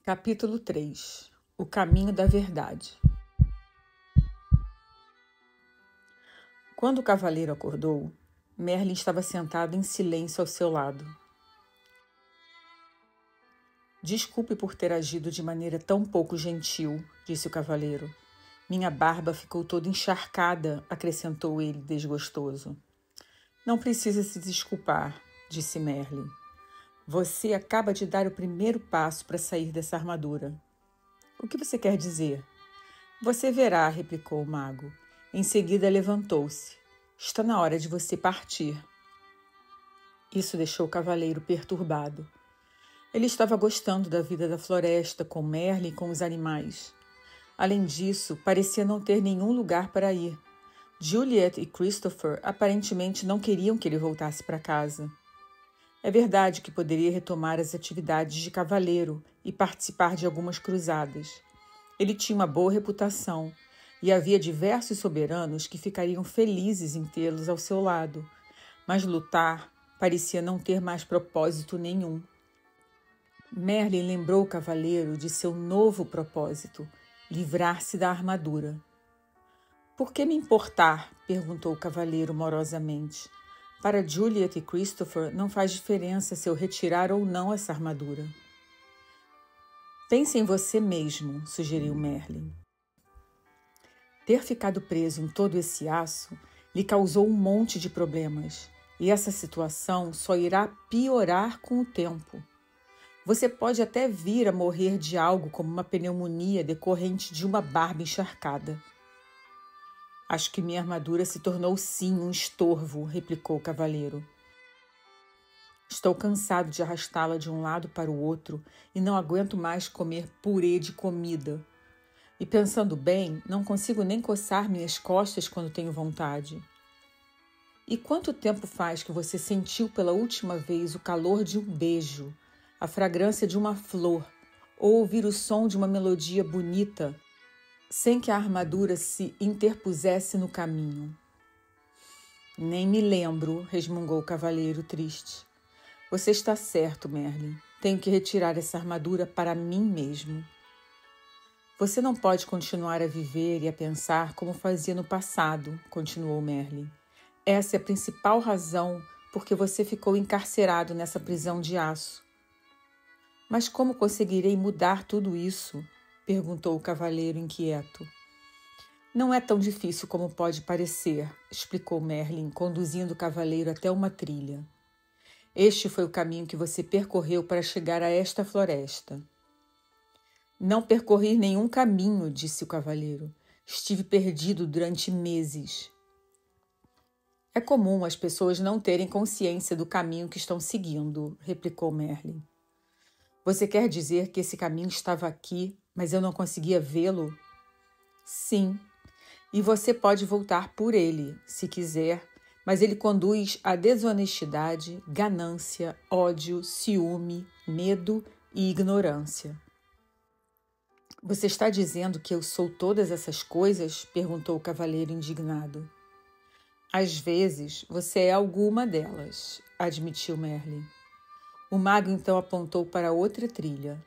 Capítulo 3. O caminho da verdade. Quando o cavaleiro acordou, Merlin estava sentado em silêncio ao seu lado. Desculpe por ter agido de maneira tão pouco gentil, disse o cavaleiro. Minha barba ficou toda encharcada, acrescentou ele desgostoso. Não precisa se desculpar, disse Merlin. Você acaba de dar o primeiro passo para sair dessa armadura. O que você quer dizer? Você verá, replicou o mago. Em seguida levantou-se. Está na hora de você partir. Isso deixou o cavaleiro perturbado. Ele estava gostando da vida da floresta, com Merlin e com os animais. Além disso, parecia não ter nenhum lugar para ir. Juliet e Christopher aparentemente não queriam que ele voltasse para casa. É verdade que poderia retomar as atividades de cavaleiro e participar de algumas cruzadas. Ele tinha uma boa reputação e havia diversos soberanos que ficariam felizes em tê-los ao seu lado, mas lutar parecia não ter mais propósito nenhum. Merlin lembrou o cavaleiro de seu novo propósito, livrar-se da armadura. Por que me importar? Perguntou o cavaleiro morosamente. Para Juliet e Christopher não faz diferença se eu retirar ou não essa armadura. Pense em você mesmo, sugeriu Merlin. Ter ficado preso em todo esse aço lhe causou um monte de problemas, e essa situação só irá piorar com o tempo. Você pode até vir a morrer de algo como uma pneumonia decorrente de uma barba encharcada. Acho que minha armadura se tornou sim um estorvo, replicou o cavaleiro. Estou cansado de arrastá-la de um lado para o outro e não aguento mais comer purê de comida. E pensando bem, não consigo nem coçar minhas costas quando tenho vontade. E quanto tempo faz que você sentiu pela última vez o calor de um beijo, a fragrância de uma flor, ou ouvir o som de uma melodia bonita, sem que a armadura se interpusesse no caminho? Nem me lembro, resmungou o cavaleiro triste. Você está certo, Merlin. Tenho que retirar essa armadura para mim mesmo. Você não pode continuar a viver e a pensar como fazia no passado, continuou Merlin. Essa é a principal razão por que você ficou encarcerado nessa prisão de aço. Mas como conseguirei mudar tudo isso? Perguntou o cavaleiro inquieto. Não é tão difícil como pode parecer, explicou Merlin, conduzindo o cavaleiro até uma trilha. Este foi o caminho que você percorreu para chegar a esta floresta. Não percorri nenhum caminho, disse o cavaleiro. Estive perdido durante meses. É comum as pessoas não terem consciência do caminho que estão seguindo, replicou Merlin. Você quer dizer que esse caminho estava aqui, mas eu não conseguia vê-lo? Sim, e você pode voltar por ele, se quiser, mas ele conduz à desonestidade, ganância, ódio, ciúme, medo e ignorância. Você está dizendo que eu sou todas essas coisas? Perguntou o cavaleiro indignado. Às vezes você é alguma delas, admitiu Merlin. O mago então apontou para outra trilha.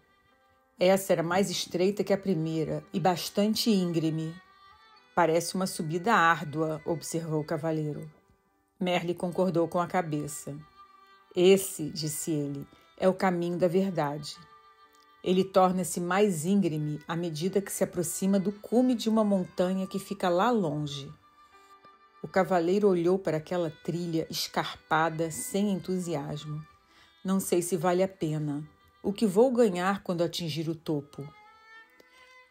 Essa era mais estreita que a primeira e bastante íngreme. Parece uma subida árdua, observou o cavaleiro. Merlin concordou com a cabeça. Esse, disse ele, é o caminho da verdade. Ele torna-se mais íngreme à medida que se aproxima do cume de uma montanha que fica lá longe. O cavaleiro olhou para aquela trilha escarpada sem entusiasmo. Não sei se vale a pena. O que vou ganhar quando atingir o topo?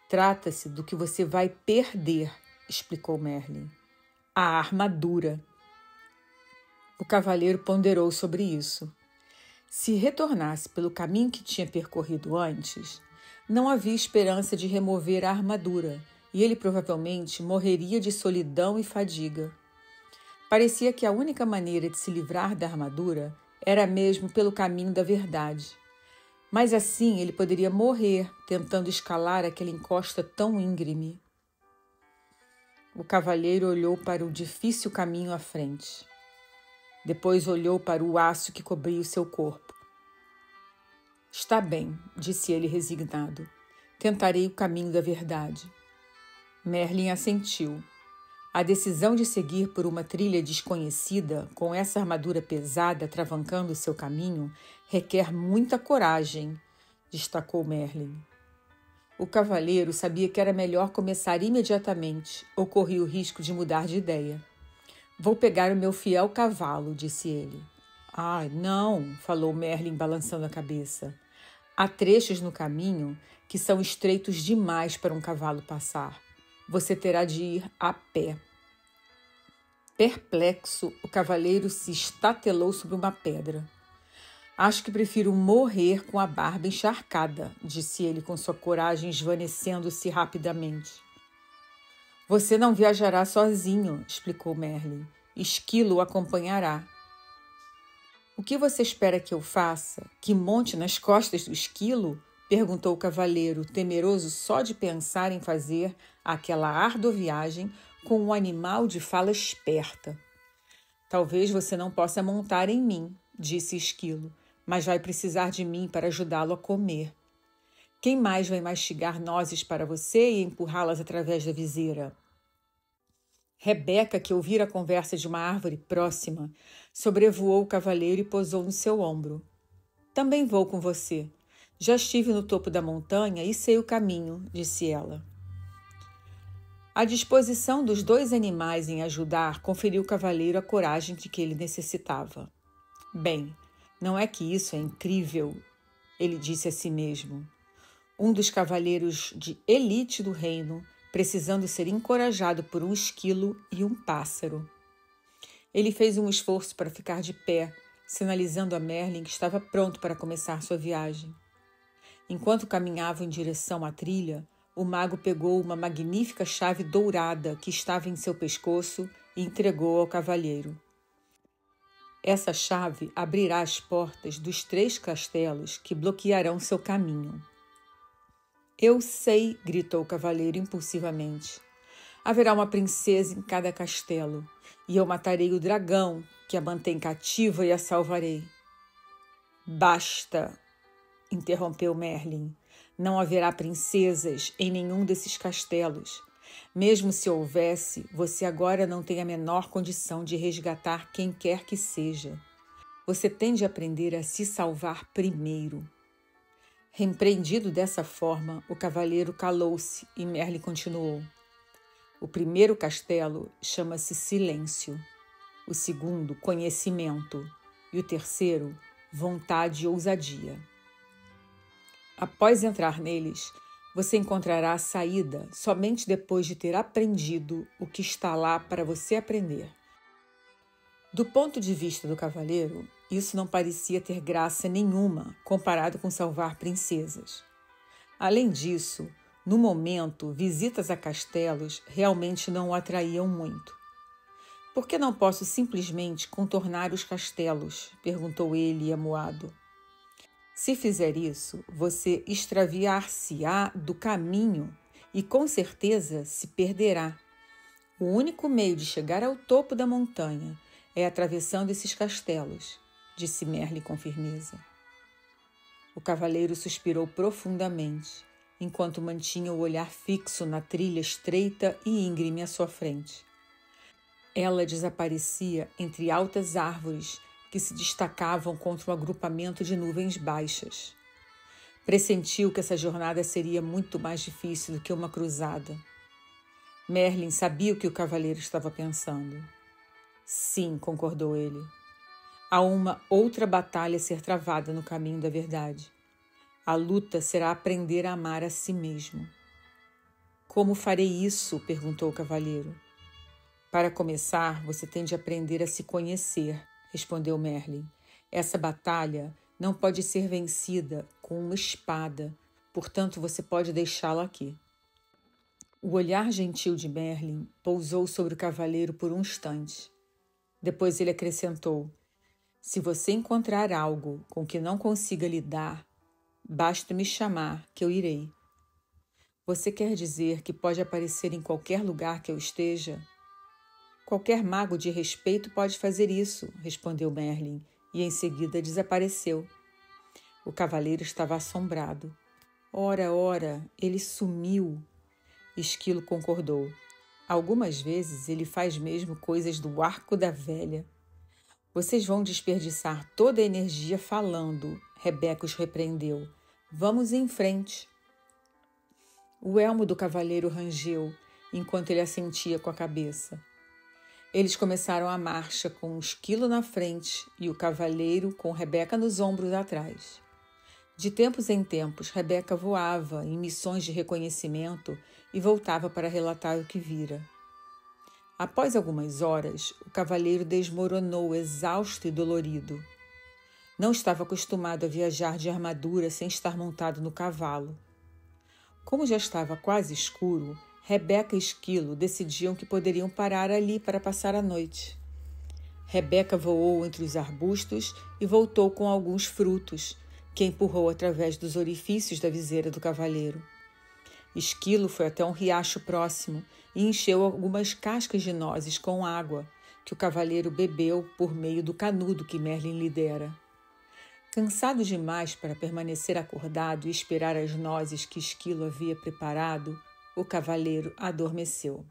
Trata-se do que você vai perder, explicou Merlin. A armadura. O cavaleiro ponderou sobre isso. Se retornasse pelo caminho que tinha percorrido antes, não havia esperança de remover a armadura e ele provavelmente morreria de solidão e fadiga. Parecia que a única maneira de se livrar da armadura era mesmo pelo caminho da verdade. Mas assim ele poderia morrer tentando escalar aquela encosta tão íngreme. O cavaleiro olhou para o difícil caminho à frente. Depois olhou para o aço que cobria o seu corpo. Está bem, disse ele resignado. Tentarei o caminho da verdade. Merlin assentiu. A decisão de seguir por uma trilha desconhecida, com essa armadura pesada travancando seu caminho, requer muita coragem, destacou Merlin. O cavaleiro sabia que era melhor começar imediatamente, ou corria o risco de mudar de ideia. Vou pegar o meu fiel cavalo, disse ele. Ah, não, falou Merlin balançando a cabeça. Há trechos no caminho que são estreitos demais para um cavalo passar. Você terá de ir a pé. Perplexo, o cavaleiro se estatelou sobre uma pedra. Acho que prefiro morrer com a barba encharcada, disse ele com sua coragem esvanecendo-se rapidamente. Você não viajará sozinho, explicou Merlin. Esquilo o acompanhará. O que você espera que eu faça? Que monte nas costas do esquilo? Perguntou o cavaleiro, temeroso só de pensar em fazer aquela árdua viagem com um animal de fala esperta. Talvez você não possa montar em mim, disse Esquilo, mas vai precisar de mim para ajudá-lo a comer. Quem mais vai mastigar nozes para você e empurrá-las através da viseira? Rebeca, que ouvira a conversa de uma árvore próxima, sobrevoou o cavaleiro e pousou no seu ombro. Também vou com você. Já estive no topo da montanha e sei o caminho, disse ela. A disposição dos dois animais em ajudar conferiu ao cavaleiro a coragem de que ele necessitava. Bem, não é que isso é incrível, ele disse a si mesmo. Um dos cavaleiros de elite do reino, precisando ser encorajado por um esquilo e um pássaro. Ele fez um esforço para ficar de pé, sinalizando a Merlin que estava pronto para começar sua viagem. Enquanto caminhavam em direção à trilha, o mago pegou uma magnífica chave dourada que estava em seu pescoço e entregou ao cavalheiro. Essa chave abrirá as portas dos 3 castelos que bloquearão seu caminho. Eu sei, gritou o cavaleiro impulsivamente. Haverá uma princesa em cada castelo, e eu matarei o dragão que a mantém cativa e a salvarei. Basta, interrompeu Merlin. Não haverá princesas em nenhum desses castelos. Mesmo se houvesse, você agora não tem a menor condição de resgatar quem quer que seja. Você tem de aprender a se salvar primeiro. Repreendido dessa forma, o cavaleiro calou-se e Merlin continuou. O primeiro castelo chama-se Silêncio, o segundo, Conhecimento, e o terceiro, Vontade e Ousadia. Após entrar neles, você encontrará a saída somente depois de ter aprendido o que está lá para você aprender. Do ponto de vista do cavaleiro, isso não parecia ter graça nenhuma comparado com salvar princesas. Além disso, no momento, visitas a castelos realmente não o atraíam muito. Por que não posso simplesmente contornar os castelos? Perguntou ele, amuado. Se fizer isso, você extraviar-se-á do caminho e com certeza se perderá. O único meio de chegar ao topo da montanha é atravessando esses castelos, disse Merlin com firmeza. O cavaleiro suspirou profundamente, enquanto mantinha o olhar fixo na trilha estreita e íngreme à sua frente. Ela desaparecia entre altas árvores que se destacavam contra um agrupamento de nuvens baixas. Pressentiu que essa jornada seria muito mais difícil do que uma cruzada. Merlin sabia o que o cavaleiro estava pensando. Sim, concordou ele. Há uma outra batalha a ser travada no caminho da verdade. A luta será aprender a amar a si mesmo. Como farei isso? Perguntou o cavaleiro. Para começar, você tem de aprender a se conhecer, respondeu Merlin. Essa batalha não pode ser vencida com uma espada, portanto você pode deixá-la aqui. O olhar gentil de Merlin pousou sobre o cavaleiro por um instante. Depois ele acrescentou: se você encontrar algo com que não consiga lidar, basta me chamar que eu irei. Você quer dizer que pode aparecer em qualquer lugar que eu esteja? Qualquer mago de respeito pode fazer isso, respondeu Merlin, e em seguida desapareceu. O cavaleiro estava assombrado. Ora, ora, ele sumiu. Esquilo concordou. Algumas vezes ele faz mesmo coisas do arco da velha. Vocês vão desperdiçar toda a energia falando, Rebeca os repreendeu. Vamos em frente. O elmo do cavaleiro rangeu, enquanto ele assentia com a cabeça. Eles começaram a marcha com o Esquilo na frente e o cavaleiro com Rebeca nos ombros atrás. De tempos em tempos, Rebeca voava em missões de reconhecimento e voltava para relatar o que vira. Após algumas horas, o cavaleiro desmoronou, exausto e dolorido. Não estava acostumado a viajar de armadura sem estar montado no cavalo. Como já estava quase escuro, Rebeca e Esquilo decidiam que poderiam parar ali para passar a noite. Rebeca voou entre os arbustos e voltou com alguns frutos, que empurrou através dos orifícios da viseira do cavaleiro. Esquilo foi até um riacho próximo e encheu algumas cascas de nozes com água, que o cavaleiro bebeu por meio do canudo que Merlin lhe dera. Cansado demais para permanecer acordado e esperar as nozes que Esquilo havia preparado, o cavaleiro adormeceu.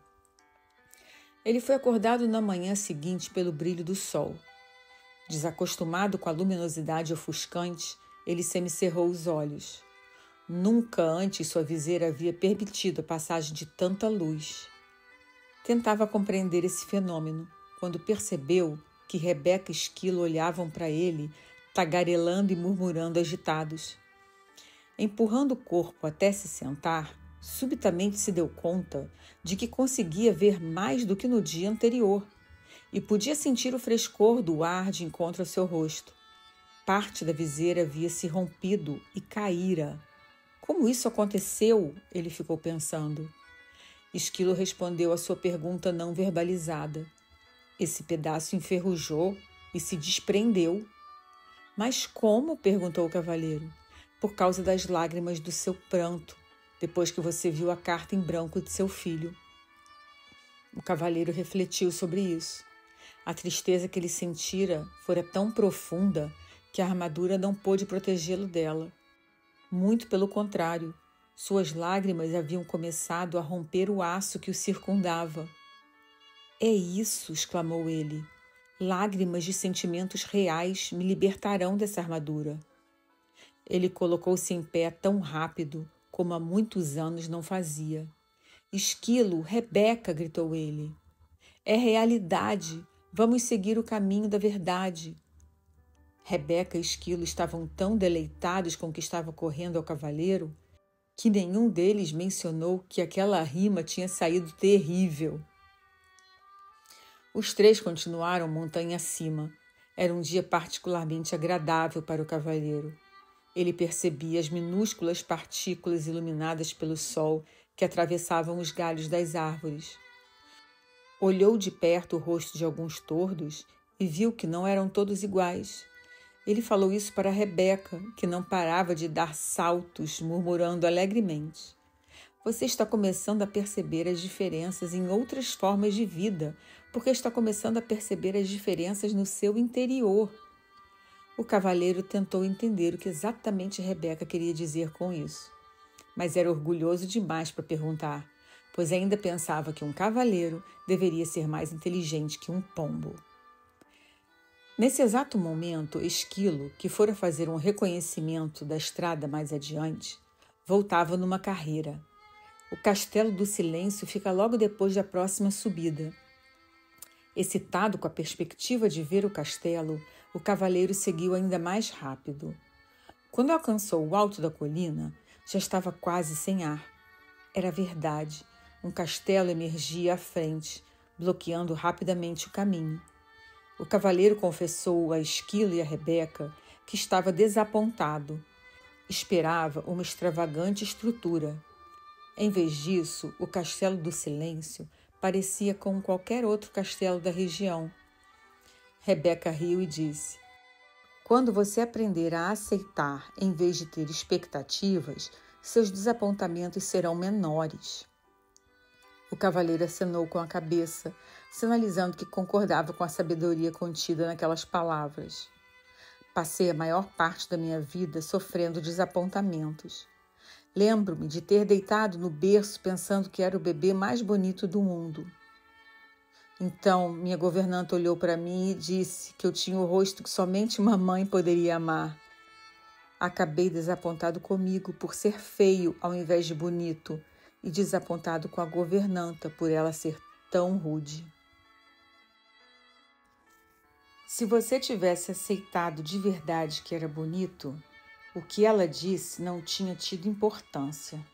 Ele foi acordado na manhã seguinte pelo brilho do sol. Desacostumado com a luminosidade ofuscante, ele semicerrou os olhos. Nunca antes sua viseira havia permitido a passagem de tanta luz. Tentava compreender esse fenômeno, quando percebeu que Rebeca e Esquilo olhavam para ele, tagarelando e murmurando agitados. Empurrando o corpo até se sentar, subitamente se deu conta de que conseguia ver mais do que no dia anterior e podia sentir o frescor do ar de encontro ao seu rosto. Parte da viseira havia se rompido e caíra. Como isso aconteceu? Ele ficou pensando. Esquilo respondeu à sua pergunta não verbalizada. Esse pedaço enferrujou e se desprendeu. Mas como? Perguntou o cavaleiro. Por causa das lágrimas do seu pranto, depois que você viu a carta em branco de seu filho. O cavaleiro refletiu sobre isso. A tristeza que ele sentira fora tão profunda que a armadura não pôde protegê-lo dela. Muito pelo contrário, suas lágrimas haviam começado a romper o aço que o circundava. É isso, exclamou ele. Lágrimas de sentimentos reais me libertarão dessa armadura. Ele colocou-se em pé tão rápido como há muitos anos não fazia. Esquilo, Rebeca, gritou ele. É realidade. Vamos seguir o caminho da verdade. Rebeca e Esquilo estavam tão deleitados com o que estava ocorrendo ao cavaleiro que nenhum deles mencionou que aquela rima tinha saído terrível. Os três continuaram montanha acima. Era um dia particularmente agradável para o cavaleiro. Ele percebia as minúsculas partículas iluminadas pelo sol que atravessavam os galhos das árvores. Olhou de perto o rosto de alguns tordos e viu que não eram todos iguais. Ele falou isso para Rebeca, que não parava de dar saltos, murmurando alegremente. Você está começando a perceber as diferenças em outras formas de vida, porque está começando a perceber as diferenças no seu interior. O cavaleiro tentou entender o que exatamente Rebeca queria dizer com isso, mas era orgulhoso demais para perguntar, pois ainda pensava que um cavaleiro deveria ser mais inteligente que um pombo. Nesse exato momento, Esquilo, que fora fazer um reconhecimento da estrada mais adiante, voltava numa carreira. O Castelo do Silêncio fica logo depois da próxima subida. Excitado com a perspectiva de ver o castelo, o cavaleiro seguiu ainda mais rápido. Quando alcançou o alto da colina, já estava quase sem ar. Era verdade, um castelo emergia à frente, bloqueando rapidamente o caminho. O cavaleiro confessou a Esquilo e a Rebeca que estava desapontado. Esperava uma extravagante estrutura. Em vez disso, o Castelo do Silêncio parecia com qualquer outro castelo da região. Rebeca riu e disse: quando você aprender a aceitar em vez de ter expectativas, seus desapontamentos serão menores. O cavaleiro acenou com a cabeça, sinalizando que concordava com a sabedoria contida naquelas palavras. Passei a maior parte da minha vida sofrendo desapontamentos. Lembro-me de ter deitado no berço pensando que era o bebê mais bonito do mundo. Então, minha governanta olhou para mim e disse que eu tinha o rosto que somente uma mãe poderia amar. Acabei desapontado comigo por ser feio ao invés de bonito e desapontado com a governanta por ela ser tão rude. Se você tivesse aceitado de verdade que era bonito, o que ela disse não tinha tido importância.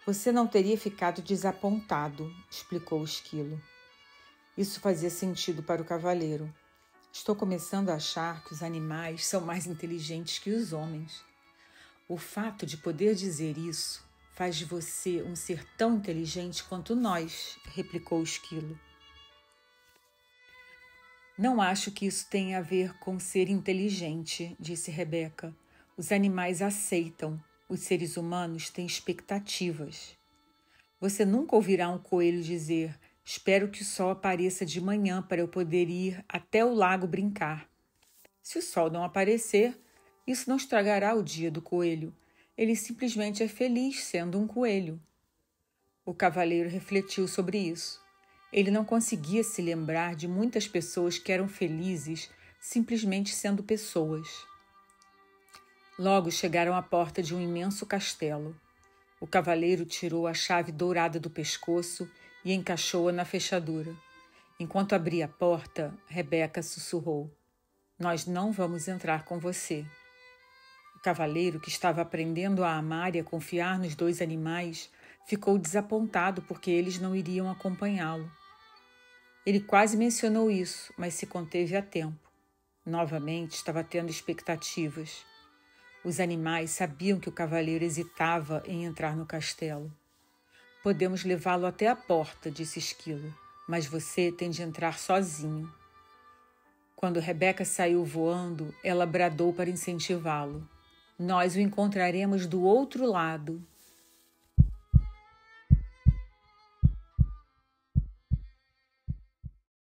Você não teria ficado desapontado, explicou o esquilo. Isso fazia sentido para o cavaleiro. Estou começando a achar que os animais são mais inteligentes que os homens. O fato de poder dizer isso faz de você um ser tão inteligente quanto nós, replicou o esquilo. Não acho que isso tenha a ver com ser inteligente, disse Rebeca. Os animais aceitam, os seres humanos têm expectativas. Você nunca ouvirá um coelho dizer: espero que o sol apareça de manhã para eu poder ir até o lago brincar. Se o sol não aparecer, isso não estragará o dia do coelho. Ele simplesmente é feliz sendo um coelho. O cavaleiro refletiu sobre isso. Ele não conseguia se lembrar de muitas pessoas que eram felizes simplesmente sendo pessoas. Logo chegaram à porta de um imenso castelo. O cavaleiro tirou a chave dourada do pescoço e encaixou-a na fechadura. Enquanto abria a porta, Rebeca sussurrou: nós não vamos entrar com você. O cavaleiro, que estava aprendendo a amar e a confiar nos dois animais, ficou desapontado porque eles não iriam acompanhá-lo. Ele quase mencionou isso, mas se conteve a tempo. Novamente estava tendo expectativas. Os animais sabiam que o cavaleiro hesitava em entrar no castelo. Podemos levá-lo até a porta, disse Esquilo, mas você tem de entrar sozinho. Quando Rebeca saiu voando, ela bradou para incentivá-lo. Nós o encontraremos do outro lado.